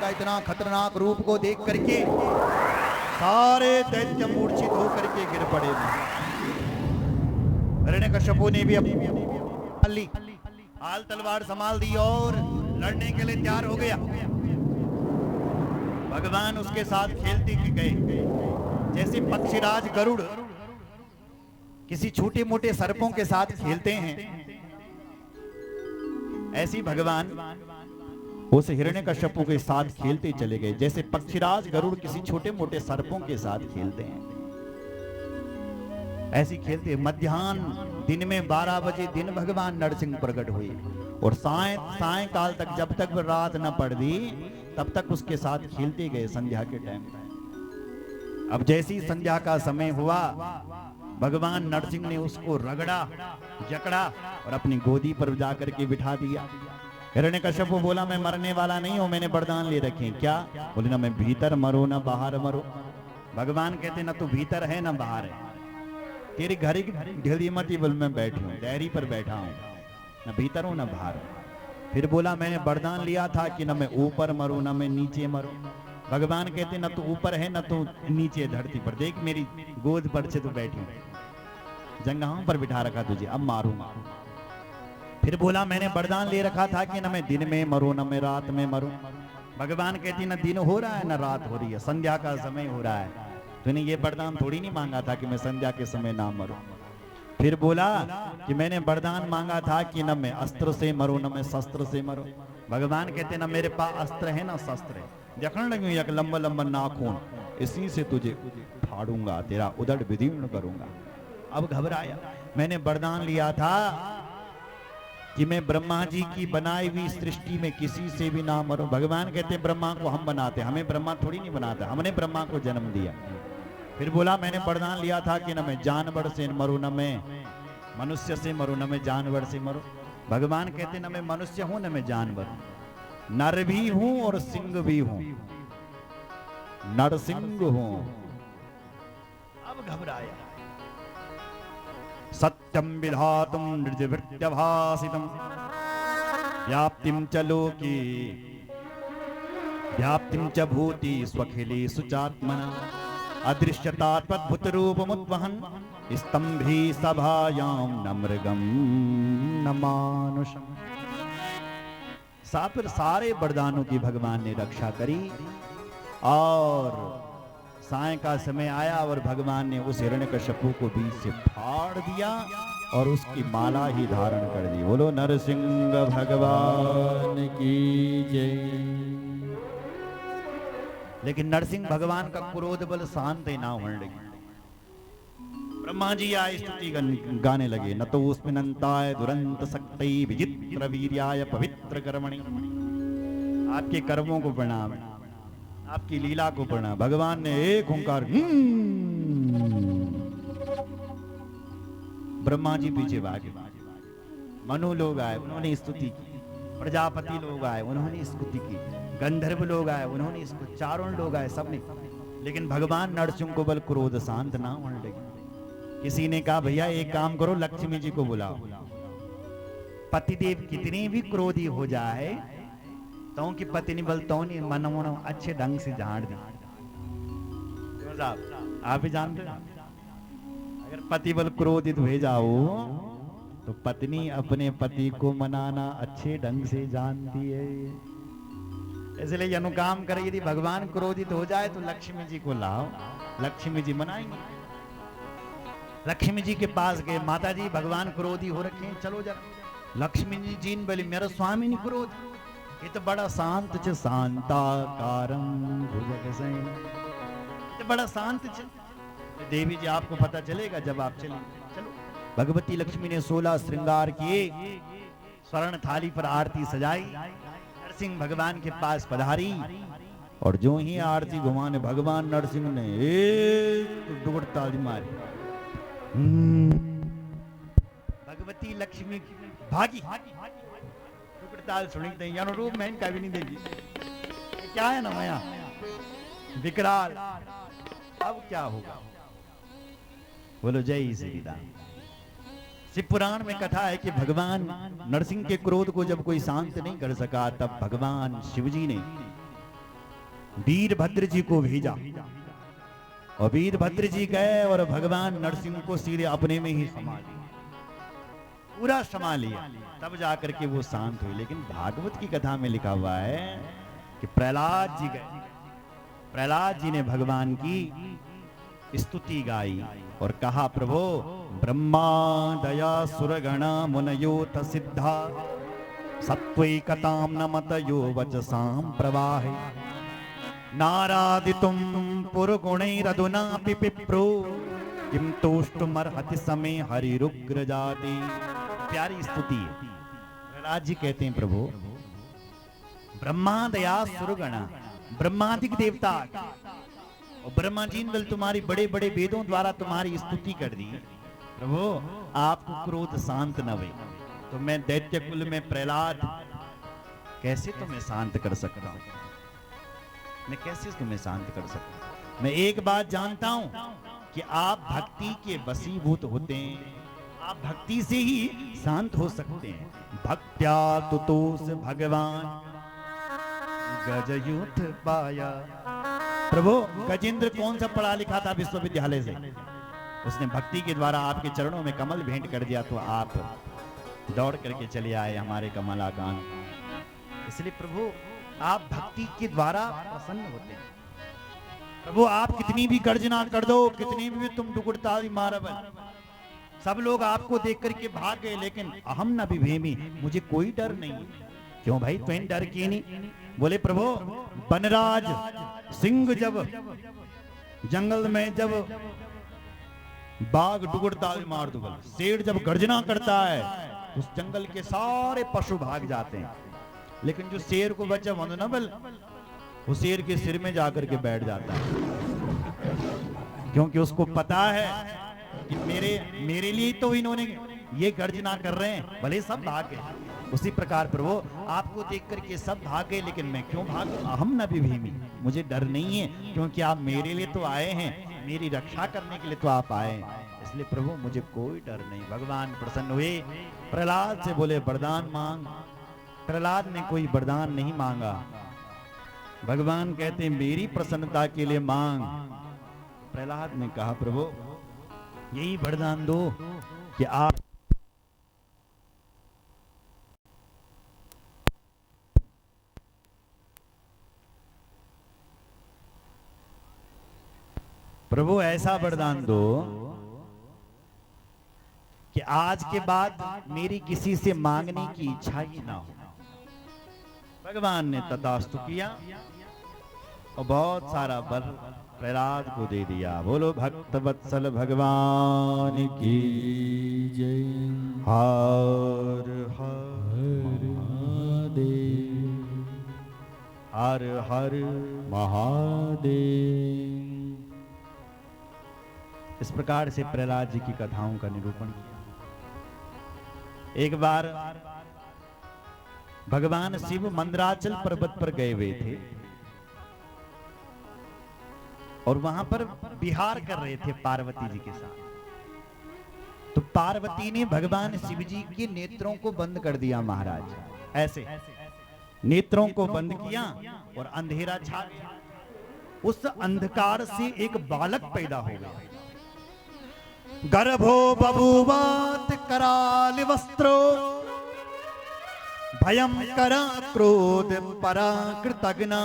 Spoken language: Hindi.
का इतना खतरनाक रूप को देख करके सारे दैत्य मूर्छित होकर के गिर पड़े। हिरण्यकश्यपु ने भी अपनी हाल तलवार संभाल दी और लड़ने के लिए तैयार हो गया। भगवान उसके साथ खेलते गए, जैसे पक्षीराज गरुड़ किसी छोटे मोटे सर्पों के साथ खेलते हैं, ऐसी भगवान उस हिरण्यकश्यपु के साथ खेलते चले गए, जैसे पक्षीराज गरुड़ किसी छोटे मोटे सर्पों के साथ खेलते हैं, ऐसी खेलते। मध्याह्न दिन में 12 बजे दिन भगवान नरसिंह प्रकट हुए और सायंकाल तक, जब तक रात न पड़ दी तब तक उसके साथ खेलते गए संध्या के टाइम। अब जैसी संध्या का समय हुआ, भगवान नरसिंह ने उसको रगड़ा, जकड़ा और अपनी गोदी पर जाकर के बिठा दिया। हिरण्यकश्यप बोला, मैं मरने वाला नहीं हूं, मैंने वरदान ले रखे। क्या? बोले, ना मैं भीतर मरो ना बाहर मरो। भगवान कहते, ना तू भीतर है ना बाहर है, तेरी घर की ढेली मती बल में बैठी हूं, डेयरी पर बैठा हूं, ना भीतर हूं ना बाहर हूं। फिर बोला, मैंने वरदान लिया था कि ना मैं ऊपर मरूं ना मैं नीचे मरूं। भगवान कहते, ना तू ऊपर है ना तू नीचे धरती पर, देख मेरी गोद पर से तू बैठी, जंगहों पर बिठा रखा तुझे, अब मारूंगा। फिर बोला, मैंने वरदान ले रखा था कि ना मैं दिन में मरूं ना मैं रात में मरूं। भगवान कहती, ना दिन हो रहा है ना रात हो रही है, संध्या का समय हो रहा है, तूने ये वरदान थोड़ी नहीं मांगा था कि मैं संध्या के समय ना मरूं। फिर बोला कि मैंने वरदान मांगा था कि ना मैं अस्त्र से मरूं ना मैं शस्त्र से मरूं। भगवान कहते, ना मेरे पास अस्त्र है ना शस्त्र है, देखने लगी एक लंबा लंबा नाखून, इसी से तुझे फाड़ूंगा, तेरा उदर विदीर्ण करूंगा। अब घबराया, मैंने वरदान लिया था कि मैं ब्रह्मा जी की बनाई हुई सृष्टि में किसी से भी ना मरूं। भगवान कहते, ब्रह्मा को हम बनाते, हमें ब्रह्मा थोड़ी नहीं बनाता, हमने ब्रह्मा को जन्म दिया। फिर बोला, मैंने वरदान लिया था कि न मैं जानवर से मरूं न मैं मनुष्य से मरूं न मैं जानवर से मरूं। भगवान कहते, न मैं मनुष्य हूं न मैं जानवर हूं, नर भी हूं और सिंह भी हूं, नरसिंह हूं। अब घबराया। सत्यम विधातुम निर्जभृत्यभासितम व्याप्तिम च लोके व्याप्तिम च भूति स्वखिलेषु चात्मना अदृश्यतात्मद्भुत रूपमुद्वहन् स्तंभी सभायां न मृगम न मानुषम। फिर सारे वरदानों की भगवान ने रक्षा करी और साय का समय आया और भगवान ने उस हिरण्यकश्यपु को बीच से फाड़ दिया और उसकी माला ही धारण कर दी। बोलो नरसिंह भगवान की जय। लेकिन नरसिंह भगवान का क्रोध बल शांत ना होने लगी। ब्रह्मा जी आए स्तुति गाने लगे, न तो उसमें नंताय दुरंत शक्ति विचित्र वीर्याय पवित्र कर्मणि। आपके कर्मों को प्रणाम, आपकी लीला को प्रणाम। भगवान ने एक ओंकार, ब्रह्मा जी पीछे भागे, मनु लोग आए उन्होंने स्तुति की, प्रजापति लोग आए उन्होंने स्तुति की, गंधर्व लोग आए उन्होंने इसको, चारों लोग आए सबने। लेकिन भगवान नरसिंह को बल क्रोध शांत ना होने लगे। किसी ने कहा, भैया एक काम करो, लक्ष्मी जी को बुलाओ। पतिदेव कितने भी क्रोधी हो जाए तो की पत्नी बल तो नहीं मन अच्छे ढंग से झाड़ दी। आप ही जानते हो, अगर पति बल क्रोधित हो जाओ तो पत्नी अपने पति को मनाना अच्छे ढंग से जानती है। इसलिए अनुकाम करे, यदि भगवान क्रोधित हो जाए तो लक्ष्मी जी को लाओ, लक्ष्मी जी मनाएंगे। लक्ष्मी जी के पास गए, माता जी भगवान क्रोधी हो रखे हैं, चलो जरा। लक्ष्मी जी ने बोली, मेरा स्वामी नहीं क्रोध, ये तो बड़ा शांत छ, शांताकारं भुजगशयनं, ये बड़ा शांत छ। देवी जी आपको पता चलेगा जब आप चलेंगे। चलो। भगवती लक्ष्मी ने 16 श्रृंगार किए, स्वर्ण थाली पर आरती सजाई, नरसिंह भगवान के पास पधारी और जो ही आरती घुमाने भगवान नरसिंह ने एक डुगड़ ताली मारी। भगवती लक्ष्मी भागी, डुगड़ ताल सुनी थे, अनुरूप मैं इनका भी नहीं देगी, क्या है ना माया विकराल। अब क्या होगा? बोलो जय श्री राम। शिव पुराण में कथा है कि भगवान नरसिंह के क्रोध को जब कोई शांत नहीं कर सका, तब भगवान शिवजी ने वीरभद्र जी को भेजा और वीरभद्र जी गए और भगवान नरसिंह को सीधे अपने में ही समा लिया, पूरा समा लिया, तब जाकर के वो शांत हुई। लेकिन भागवत की कथा में लिखा हुआ है कि प्रहलाद जी गए, प्रहलाद जी ने भगवान की स्तुति गाई और कहा, प्रभु ब्रह्मा दया सुरगणा मुनयोत सिद्धा सत्वैकतां नमतयो वचसां प्रवाहे नारादितुं पुरगुणैरधुनापि पिप्रो किं तोष्टुमर्हति समे हरिरुग्र जाति। प्यारी स्तुति है। प्रहलाद जी कहते हैं, प्रभु ब्रह्मा दया सुरगणा, ब्रह्मादिक देवता और ब्रह्मा जी ने तुम्हारी बड़े बड़े वेदों द्वारा तुम्हारी स्तुति कर दी, प्रभु आपको क्रोध शांत न हुए तो मैं दैत्य कुल में प्रहलाद कैसे तुम्हें शांत कर सकता हूं, मैं कैसे तुम्हें शांत कर सकता हूं। मैं एक बात जानता हूं कि आप भक्ति के वशीभूत होते हैं, आप भक्ति से ही शांत हो सकते हैं। भक्त्या तुतोष भगवान गजयुथ पाया। प्रभु गजेंद्र कौन सा पढ़ा लिखा था विश्वविद्यालय से, उसने भक्ति के द्वारा आपके चरणों में कमल भेंट कर दिया तो आप दौड़ करके चले आए हमारे कमलाकांत। इसलिए प्रभु आप भक्ति के द्वारा प्रसन्न होते हैं। प्रभु आप कितनी भी गर्जना कर दो, कितनी भी तुम दुगुड़ताली मारब, सब लोग आपको देख करके भाग गए, लेकिन अहम न बिभेमी, मुझे कोई डर नहीं। क्यों भाई तुम्हें डर क्यों नहीं? बोले प्रभु वनराज सिंह जब जंगल में जब बाघ डुगुड़ताल मार दो, शेर जब गर्जना करता है उस जंगल के सारे पशु भाग जाते हैं, लेकिन जो शेर को बचा वो ना बल वो शेर के सिर में जाकर के बैठ जाता है, क्योंकि उसको पता है कि मेरे लिए तो इन्होंने ये गर्जना कर रहे हैं, भले सब भाग गए। उसी प्रकार प्रभु आपको देख करके सब भाग गए, लेकिन मैं क्यों भागूं? अहम न बिभीमि, मुझे डर नहीं है, क्योंकि आप मेरे लिए तो आए हैं, मेरी रक्षा करने के लिए तो आप आए हैं, इसलिए प्रभु मुझे कोई डर नहीं। भगवान प्रसन्न हुए, प्रहलाद से बोले वरदान मांग। प्रहलाद ने कोई वरदान नहीं मांगा, भगवान कहते हैं मेरी प्रसन्नता के लिए मांग। प्रहलाद ने कहा प्रभु यही वरदान दो कि आप प्रभु ऐसा वरदान दो कि आज के बाद मेरी किसी से मांगने की इच्छा ही ना हो। भगवान ने तथास्तु किया और बहुत सारा वर प्रहलाद को दे दिया। बोलो भक्त वत्सल भगवान की जय। हर हर महादेव, हर हर महादेव। इस प्रकार से प्रहलाद जी की कथाओं का निरूपण किया। एक बार भगवान शिव मंदराचल पर्वत पर गए हुए थे और वहां पर विहार कर रहे थे पार्वती जी के साथ। तो पार्वती ने भगवान शिव जी के नेत्रों को बंद कर दिया महाराज, ऐसे नेत्रों को बंद किया और अंधेरा छा गया। उस अंधकार से एक बालक पैदा हो गया। गर्भो बभूवात कराल वस्त्रो भयंकर क्रोध पराकृतग्ना।